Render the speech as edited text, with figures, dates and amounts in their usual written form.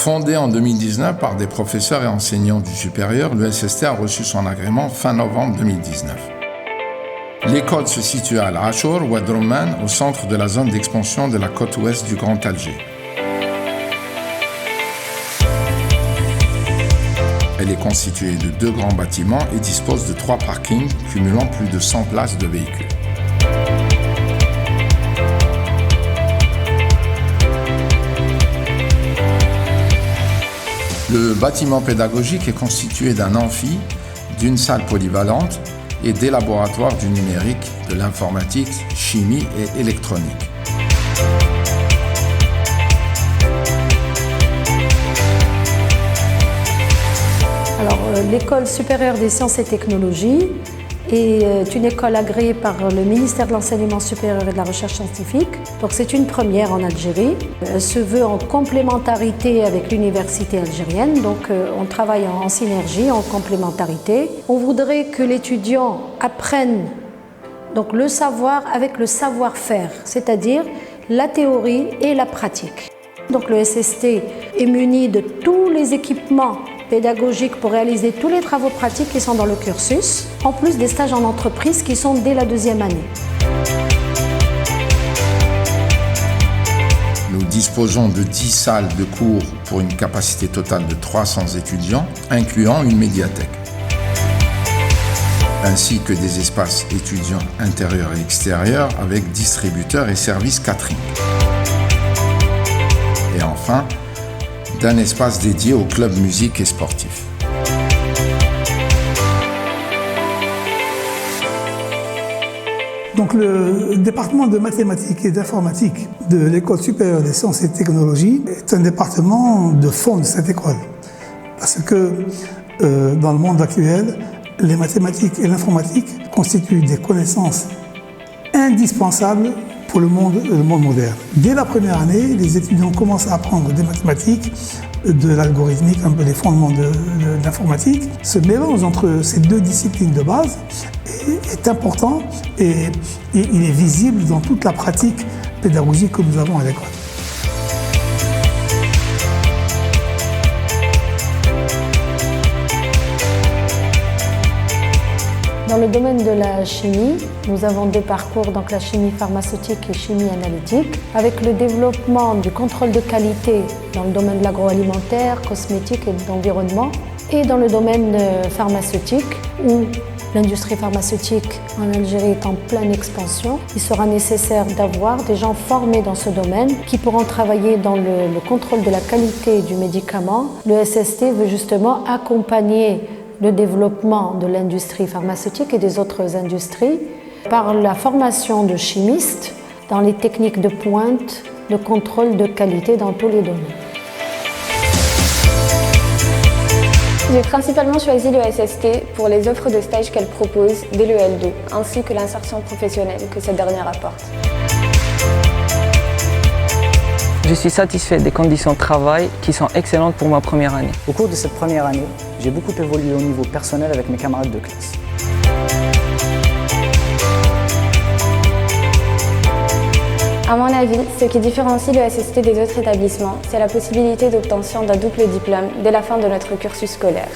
Fondé en 2019 par des professeurs et enseignants du supérieur, l'ESST a reçu son agrément fin novembre 2019. L'école se situe à Al-Achour, Oued Rumman, au centre de la zone d'expansion de la côte ouest du Grand Alger. Elle est constituée de 2 grands bâtiments et dispose de 3 parkings cumulant plus de 100 places de véhicules. Le bâtiment pédagogique est constitué d'un amphi, d'une salle polyvalente et des laboratoires du numérique, de l'informatique, chimie et électronique. Alors, l'École supérieure des sciences et technologies est une école agréée par le ministère de l'Enseignement supérieur et de la Recherche scientifique. Donc c'est une première en Algérie. Elle se veut en complémentarité avec l'université algérienne. Donc on travaille en synergie, en complémentarité. On voudrait que l'étudiant apprenne donc, le savoir avec le savoir-faire, c'est-à-dire la théorie et la pratique. Donc le SST est muni de tous les équipements pédagogiques pour réaliser tous les travaux pratiques qui sont dans le cursus, en plus des stages en entreprise qui sont dès la 2e année. Nous disposons de 10 salles de cours pour une capacité totale de 300 étudiants, incluant une médiathèque, ainsi que des espaces étudiants intérieurs et extérieurs avec distributeurs et services catering. Et enfin, d'un espace dédié au club musique et sportif. Donc le département de mathématiques et d'informatique de l'École supérieure des sciences et technologies est un département de fond de cette école. Parce que dans le monde actuel, les mathématiques et l'informatique constituent des connaissances indispensables pour le monde moderne. Dès la première année, les étudiants commencent à apprendre des mathématiques, de l'algorithmique, un peu les fondements de l'informatique. Ce mélange entre ces 2 disciplines de base est important et il est visible dans toute la pratique pédagogique que nous avons à l'école. Dans le domaine de la chimie, nous avons 2 parcours, donc la chimie pharmaceutique et chimie analytique, avec le développement du contrôle de qualité dans le domaine de l'agroalimentaire, cosmétique et de l'environnement, et dans le domaine pharmaceutique, où l'industrie pharmaceutique en Algérie est en pleine expansion. Il sera nécessaire d'avoir des gens formés dans ce domaine qui pourront travailler dans le contrôle de la qualité du médicament. Le SST veut justement accompagner le développement de l'industrie pharmaceutique et des autres industries par la formation de chimistes dans les techniques de pointe, de contrôle de qualité dans tous les domaines. J'ai principalement choisi le SST pour les offres de stage qu'elle propose dès le L2, ainsi que l'insertion professionnelle que cette dernière apporte. Je suis satisfait des conditions de travail qui sont excellentes pour ma première année. Au cours de cette première année, j'ai beaucoup évolué au niveau personnel avec mes camarades de classe. À mon avis, ce qui différencie le SST des autres établissements, c'est la possibilité d'obtention d'un double diplôme dès la fin de notre cursus scolaire.